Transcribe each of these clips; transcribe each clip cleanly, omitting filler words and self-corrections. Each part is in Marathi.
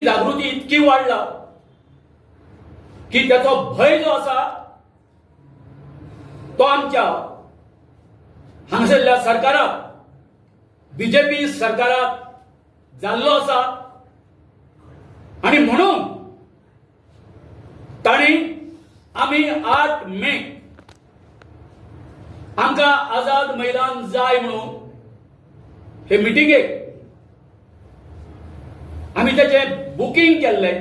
जागृती इतकी वाढला की त्याचा भय जो असा तो आमच्या हांगसरल्या सरकाराक बीजेपी सरकाराक जाल्लो असा आणि म्हणून ताणी आम्ही 8 मे आमका आझाद मैदान जाय म्हणून हे मिटिंगेक आम्ही त्याचे बुकिंग केल्ले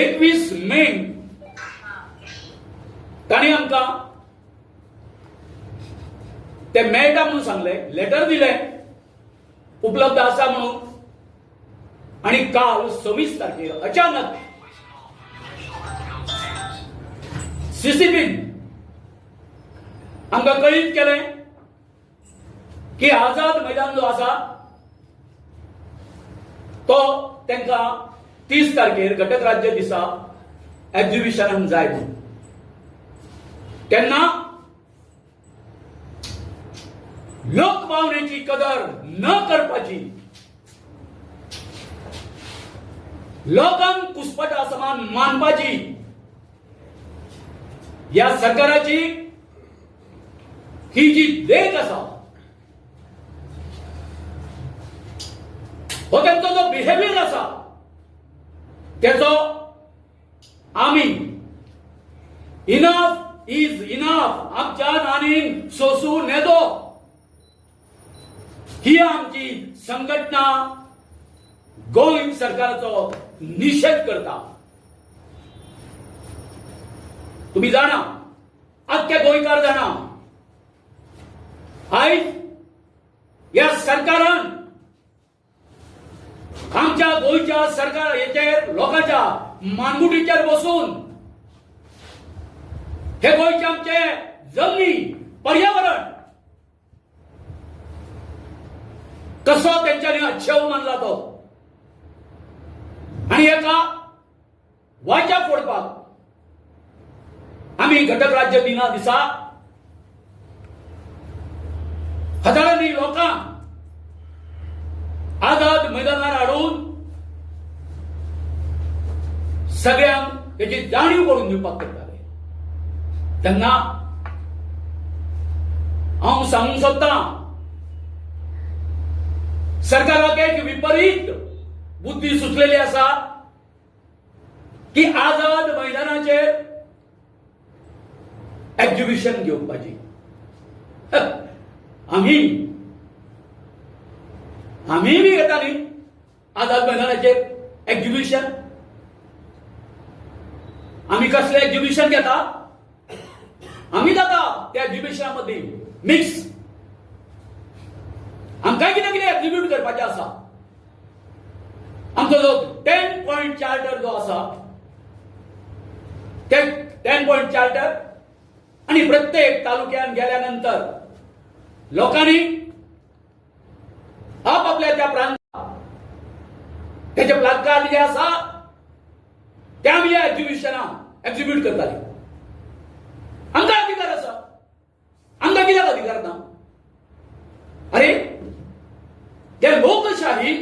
21 मे ताणी आमका ते मेळटा म्हणून सांगले लेटर दिले उपलब्ध आसा म्हणून आणि काल 26 तारखेर अचानक सीसीबीन आमका कळीत केले की आझाद मैदान जो आसा तो त्यांका 30 तारखेर घटक राज्य दिसा एक्झिबिशनाक जाय म्हणून तेन्ना लोकभावनेची कदर न करपाची लोकांक कुसपटा समान मानपाची या सरकाराची ही जी देख आसा हो त्यांचा जो बिहेवियर आसा त्याचो आम्ही इनफ इज इनफ आमच्या नानीन सोसून येदो ही आमची संघटना गोंय सरकारचो निषेध करता. तुम्ही जाणा अख्खे गोंयकार जाणा आयज या सरकारान आमच्या गोंयच्या सरकार येचेर लोकांच्या मानगुटीचेर बसून हे गोंयचे आमचे जमनी पर्यावरण कसो त्यांच्यानी अच्छेव मानला तो आणि एका वाचा फोडपाक आम्ही घटक राज्य दिना दिसा हजारांनी लोकांक आझाद मैदानार हाडून सगळ्यांक त्याची जाणीव करून दिवपाक करताले. तेन्ना हांव सांगूंक सोदतां सरकाराक एक विपरीत बुद्धी सुचलेली आसा की आझाद मैदानाचेर एक्झिबिशन घेवपाची. आम्ही बी घेताली आझाद मैदानाचेर एक्झिबिशन. आम्ही कसले एक्झिबिशन घेता आम्ही जाता त्या एक्झिबिशनामध्ये मिक्स आमकां कितें कितें एक्झिक्यूट करपाचें आसा. आमचो जो 10 पॉइंट चार्टर जो आसा ते 10 पॉइंट चार्टर आणि प्रत्येक तालुक्यात गेल्यानंतर लोकांनी आपापल्या त्या प्रांतात त्याचे प्लॅकार्ड जे आसा ते आमी या एक्झिबिशनाक एक्झिक्यूट करताली. आमकां अधिकार आसा आमकां कित्याक अधिकार ना. अरे ते लोकशाही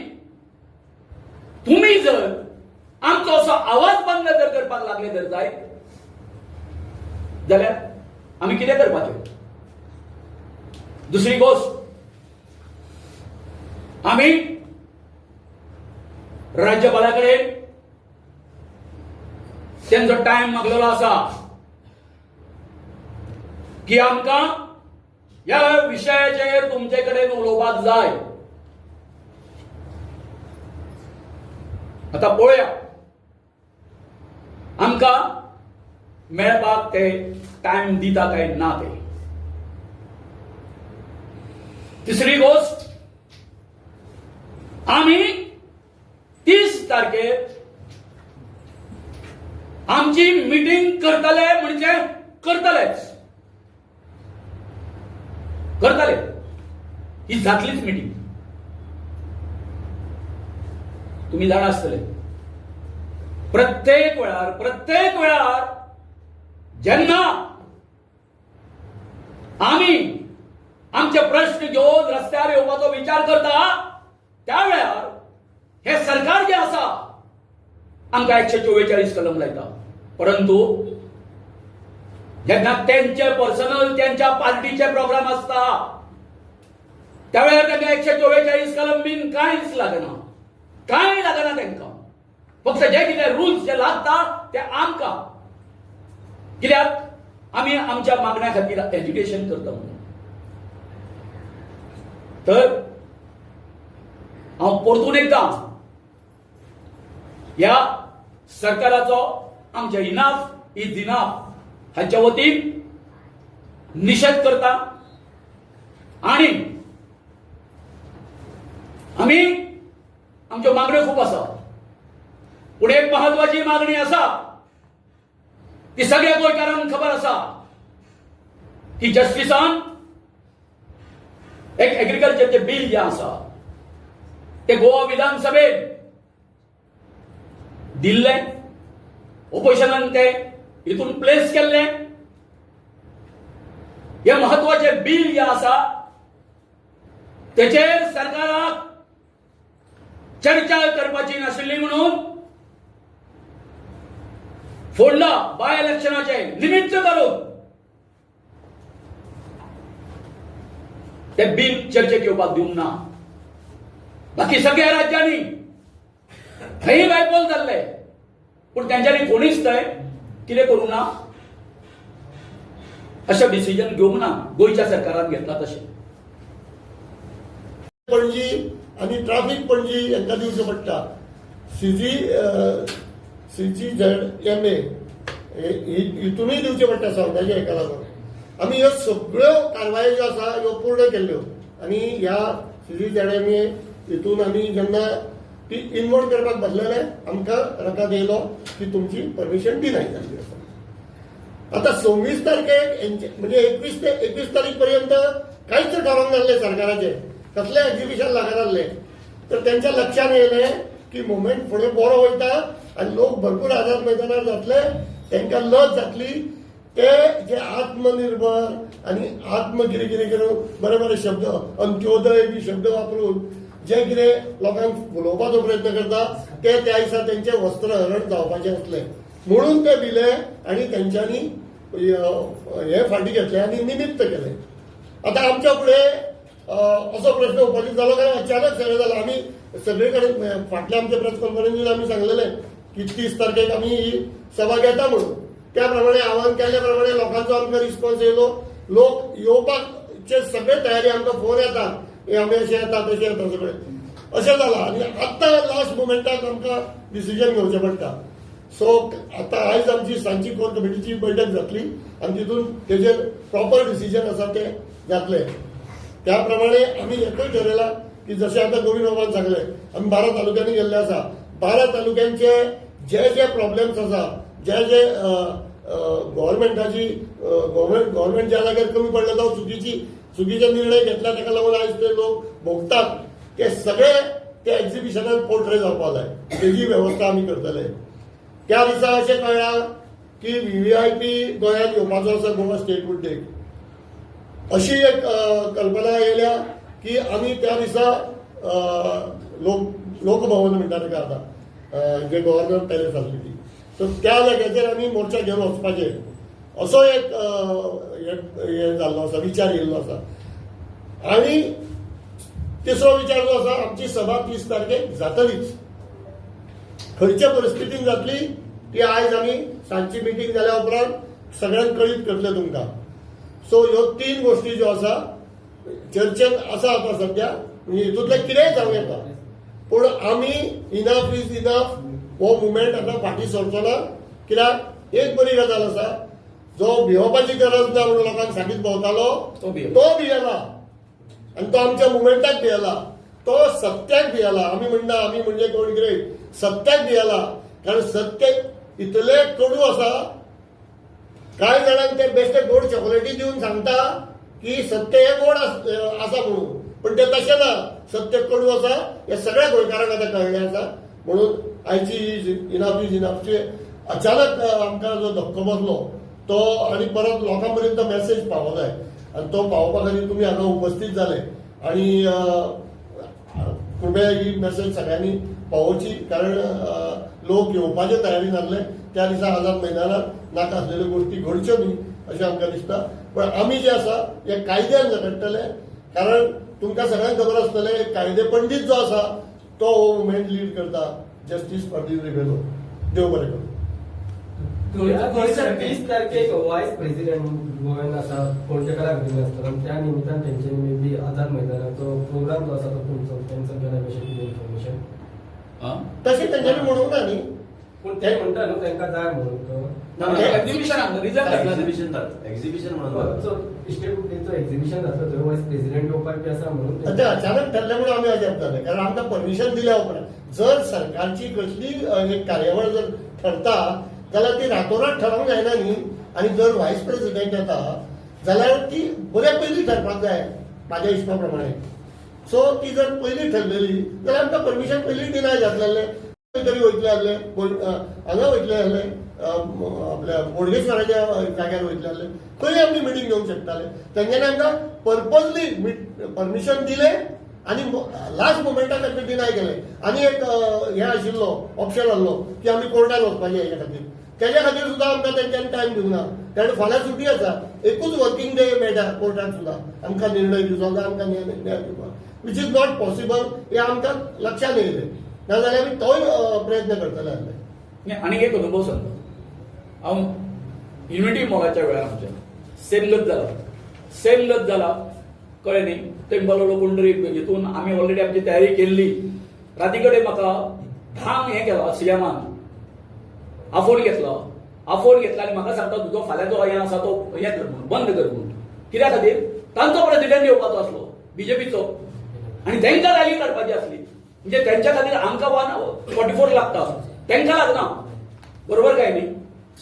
तुम्ही जर आमचो असो आवाज बंद जर करपाक लागले जर जाय जाल्यार आमी कितें करपाचें. दुसरी गोष्ट आम्ही राज्यपालाकडे त्यांचो टाइम मागलेलो आसा की आमकां या विशयाचेर तुमचे कडेन उलोवपाक जाय. आता पळोवया आमकां मेळपाक ते टाइम दिता काय ना ते. तिसरी गोष्ट आम्ही 30 तारखेर आमची मीटिंग करतले म्हणजे करतलेच करतले. ही जातलीच मीटिंग. तुम्ही जाणा आसतले प्रत्येक वेळार जेन्ना आम्ही आमचे प्रश्न घेऊन रस्त्यावर येवपाचो विचार करता त्या वेळार हे सरकार जे आसा आमकां 144 कलम लायता. परंतु जेन्ना त्यांचे पर्सनल त्यांच्या पार्टीचे प्रोग्राम असता त्या वेळार तांकां 144 कलम बीन कांयच लागना, कांय लागना तांकां. फक्त जे कितें रुल्स जे लागता ते आमकां, कित्याक आमी आमच्या मागण्या खातीर एज्युकेशन करता म्हणून. तर हांव परतून एकदा ह्या सरकाराचो आमच्या इनाफ इज इनाफ हाच्या वतीन निषेध करता. आणि आमी आमच्यो मागण्यो खूप आसा, पूण एक महत्वाची मागणी आसा ती सगळ्या गोंयकारांक खबर आसा की जस्टिसान एक एग्रीकल्चरचे बिल जे आसा ते गोवा विधानसभेत दिल्ले, ओपोजिशनान ते हितून प्लेस केल्ले. हे महत्वाचे बिल जे आसा तेचेर सरकाराक चर्चा करपाची नाशिल्ली म्हणून फोडला बाय इलेक्शनाचे निमित्त करून ते बिल चर्चेक येवपाक दिवंक ना. बाकी सगळ्या राज्यांनी खंय बायपोल जाल्ले, पूण त्यांच्यानी कोणीच थंय कितें करूंक ना, अशें डिसिजन घेवंक ना. गोंयच्या सरकारान घेतला तशें. पणजी आणि ट्राफिक पणजी हांकां दिवचो पडटा. CGZMA हितूनय दिवचे पडटा सवंगाचे हेका लागून. आमी ह्यो सगळ्यो कारवायो ज्यो आसा ह्यो पूर्ण केल्ल्यो आनी ह्या CGZMA हितून आमी जेन्ना ती इन्वॉल्व करपाक बसलेले आमकां रकाद येयलो की तुमची परमिशन डिनाय जाल्ली आसा. आता 26 तारखेक म्हणजे 21 ते 21 तारीख पर्यंत कांयच ठरोवंक नासलें सरकाराचें, कसले एक्झिबिशन लागनासलें. तर त्यांच्या लक्षात येयलें की मुवमेंट फुडें बरो वयता आनी लोक भरपूर आझाद मैदानार जातले, तांकां लज जातली. ते जे आत्मनिर्भर आणि आत्म कितें कितें करून बरे बरे शब्द अंत्योदय बी शब्द वापरून जे कितें लोकांक उलोवपाचो प्रयत्न करता ते त्या दिसा तेंचे वस्त्रहरण जावपाचें आसलें म्हणून ते दिले आणि त्यांच्यानी हे फाटी घेतले आणि निमित्त केले. आता आमच्या फुडें असो प्रश्न उपस्थित जालो कारण अचानक सगळें जालें. आमी सगळे कडेन फाटल्या आमच्या प्रेस कॉन्फरन्सीन आमी सांगलेलें की 30 तारखेक आमी ही सभा घेता म्हणून. त्या प्रमाणे आवाहन केल्ल्या प्रमाणे लोकांचो आमकां रिस्पॉन्स येयलो. लोक येवपाकचे सगळे तयारी आमकां फोन येता, आमी अशें येता तशें येता सगळें अशें जालां. आनी आतां लास्ट मुमेंटाक आमकां डिसिजन घेवचें पडटा. सो आतां आयज आमची सांजची कोर कमिटीची बैठक जातली आनी तितून तेजेर प्रॉपर डिसिजन आसा ते जातले. त्या प्रमाणे आमी एकूय ठरयला की जशें आतां गोविंद बाबान सांगलें आमी 12 तालुक्यांनी गेल्ले आसा. 12 तालुक्यांचे जे जे प्रॉब्लेम्स आसा, जे जे गव्हर्मेंटाची गव्हर्मेंट ज्या जाग्यार कमी पडला जावं चुकीचे निर्णय घेतला ताका लागून आयज ते लोक भोगतात ते सगळे त्या एक्झिबिशनात पोर्ट्रे जावपाक जाय. तेजी वेवस्था आमी करतले. त्या दिसा अशें कळ्ळां की VVIP गोंयांत येवपाचो आसा गोवा स्टेट वुडडेक. अशी एक कल्पना येयल्या की आमी त्या दिसा लोकभवन म्हणटा ताका आतां जे गव्हर्नर पॅलेस आसली ती, सो त्या जाग्याचेर आमी मोर्चा घेवन वचपाचे असो एक हे जाल्लो आसा, विचार येयल्लो आसा. आनी तिसरो विचार जो आसा आमची सभा 30 तारखेक जातलीच. खंयच्या परिस्थितीन जातली ती आयज आमी सांजची मिटींग जाल्या उपरांत सगळ्यांक कळीत करतले तुमकां. सो ह्यो 3 गोश्टी ज्यो आसा चर्चेत आसा आतां सध्या, म्हणजे हितूंतले कितेंय जावं येता, पूण आमी इनफ इज इनफ हो मुवमेंट आतां फाटीं सरचो ना. कित्याक एक बरी गजाल आसा, जो भिवपाची गरज ना म्हणून लोकांक सांगीत भोंवतालो तो भियेला आनी तो आमच्या मुवमेंटाक भियेला, तो सत्याक भियेला. आमी म्हणना आमी म्हणजे कोण कितें, सत्याक भियेला. कारण सत्य इतले कडू आसा, कांय जाणांक ते बेश्टे गोड चॉकलेटी दिवन सांगता की सत्य हे गोड आसा म्हणून, पण ते तशें ना, सत्य कडू आसा हे सगळ्या गोंयकारांक आतां कळ्ळें आसा. म्हणून आयची इनफ इज इनफचे अचानक आमकां जो धक्को बसलो तो आनी परत लोकां पर्यंत मेसेज पावो जाय आनी तो पावोवपा खातीर तुमी हांगा उपस्थित जाले आनी कृपया ही मेसेज सगळ्यांनी पावोवची. कारण लोक येवपाचे तयारीन आसले त्या दिसा आझाद मैदानात नाका आसलेल्यो गोश्टी घडच्यो न्ही अशें आमकां दिसता. पण आमी जे आसा हे कायद्यान झगडटले, कारण तुमकां सगळ्यांक खबर आसतलें कायदे पंडीत जो आसा तो हो मुवमेंट लीड करता, जस्टीस प्रदीप रिबेलो. देव बरें करूं. 30 तारखेक व्हायस प्रेसिडेंट गोव्यान आसा कोणटेकाराक दिल्ले आसता आनी त्या निमित्तान तेंच्यांनी मे बी आझाद मैदानाचो प्रोग्राम जो आसा तो तुमचो कॅन्सल केला कशें कितें इन्फॉर्मेशन तशें तेंच्यांनी म्हणूंक ना न्ही. पूण ते म्हणटा न्हू तांकां जाय म्हणून तो एक्झिबिशन म्हणून सो स्टेट तेंचो एक्झिबिशन जाता थंय व्हायस प्रेसिडेंट येवपाक बी आसा म्हणून ते अचानक ठरले म्हणून आमी अजाप जाले, कारण आमकां परमिशन दिल्या उपरांत जर सरकारची कसली एक कार्यावळ जर ठरता जाल्यार ती रातोरात ठरवंक जायना न्ही. आनी जर व्हायस प्रेसिडेंट येता जाल्यार ती बऱ्या पयलीं ठरपाक जाय म्हाज्या हिशपा प्रमाणे. सो ती जर पयलीं ठरलेली जाल्यार आमकां परमिशन पयलीं डिनाय जातलें. खंय तरी वयतले आसले, हांगा वयतले आसले, आपल्या बोडगेश्वराच्या जाग्यार वयतले आसले, खंय आमी मिटींग घेवंक शकताले. तेंच्यांनी आमकां पर्पजली परमिशन दिलें आनी लास्ट मोमेंटाक आमकां डिनाय केलें. आनी एक हे आशिल्लो ऑप्शन आसलो की आमी कोर्टान वचपाचें हेच्या खातीर. तेज्या खातीर सुद्दां आमकां तेंच्यांनी टायम दिवंक ना, कारण फाल्यां सुटी आसा, एकूच वर्किंग डे मेळटा कोर्टान सुद्दां आमकां निर्णय दिवचो काय आमकां न्याय दिवपाक, विच इज नॉट पॉसिबल. हे आमकां लक्षात येयलें, नाजाल्यार आमी तोय प्रयत्न करतले आसले. आनी एक अनुभव सांगता. हांव युनिटी मॉलाच्या वेळार आमच्या सेम लज जाला कळ्ळें न्ही. थंय बोललो कोण तरी हितून आमी ऑलरेडी आमची तयारी केल्ली. राती कडेन म्हाका धांग हें केलो सीएमान आफोन घेतला आनी म्हाका सांगता तुजो फाल्यांचो हें आसा तो हें कर म्हणून बंद कर म्हणून. कित्या खातीर तांचो प्रेसिडेंट येवपाचो आसलो बीजेपीचो आनी तांकां रॅली काडपाची आसली. म्हणजे त्यांच्या खातीर आमकां 144 लागता, तांकां लागना. बरोबर काय न्ही.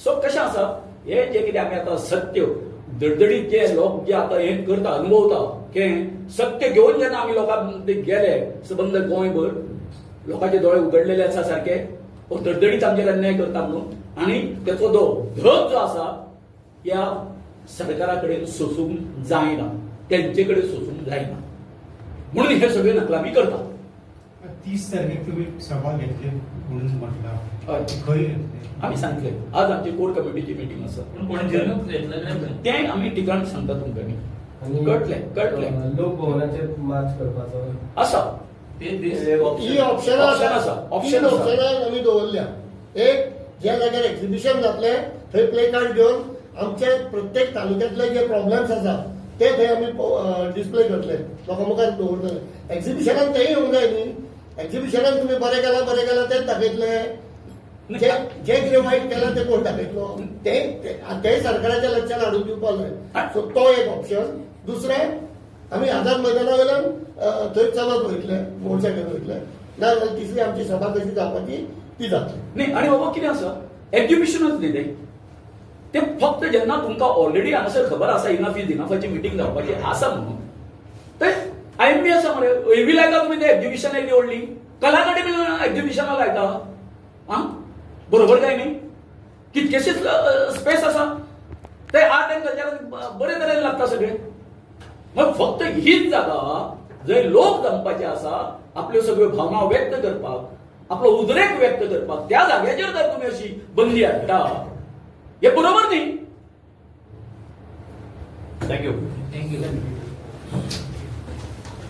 सो कशें आसा हे जे कितें आमी आतां सत्य धडधडीत जे लोक जे आतां हें करता अनुभवता की सत्य घेवन जेन्ना आमी लोकांक गेले सबंद गोंयभर लोकांचे दोळे उगडलेले आसा सारखे धडधडीत आमचेर अन्याय करता म्हणून. आनी तेचो धग जो आसा ह्या सरकारा कडेन सोसूंक जायना, तेंचे कडेन सोसूंक जायना म्हणून हे सगळे नकलामी करता. 30 तारखेक तुम्ही सभा घेतली म्हणून म्हटलं हय. खंय आमी सांगले आज आमची कोर कमिटीची मीटिंग आसा, तें आमी ठिकाण सांगता तुमकां. आनी कळटलें लोक भवनाचेर मार्च करपाचो आसा. ही ऑप्शनां आमी दवरल्या. एक ज्या जाग्यार एक्झिबिशन जातलें थंय प्ले कार्ड घेवन आमचे प्रत्येक तालुक्यांतले जे प्रॉब्लेम्स आसा ते थंय आमी डिस्प्ले करतले, लोकां मुखार दवरतले. एक्झिबिशनान तेंय येवंक जाय न्ही. एक्झिबिशनान तुमी बरें केलां तेच दाखयतले, जे कितें वायट केलां ते कोण दाखयतलो ते सरकाराच्या लक्षात हाडून दिवपाक जाय. सो तो एक ऑप्शन. दुसरें आमी आझाद मैदाना वयल्यान थंय चलत वयतले, मोर्चा घेवन वयतले, नाजाल्यार तिसरी आमची सभा कशी जावपाची ती जातली. न्ही. आनी बाबा कितें आसा एक्झिबिशनूच न्ही ते फक्त जेन्ना तुमकां ऑलरेडी हांगासर खबर आसा इनफ इज इनफाची मिटींग जावपाची आसा म्हणून ते आयएमबी आसा मरे एवी लायता तुमी ते एक्झिबिशन येयली व्हडली कला अकादेमी एक्झिबिशनां लायता. आं बरोबर काय न्ही. कितकेशीच स्पेस आसा ते आर्ट एंड कल्चराक बरे तरेन लागता सगळें. मग फक्त हीच जागा जंय लोक जमपाचे आसा, आपल्यो सगळ्यो भावना व्यक्त करपाक, आपलो उद्रेक व्यक्त करपाक, त्या जाग्याचेर जर तुमी अशी बंदी हाडटा हे बरोबर न्ही. थँक्यू.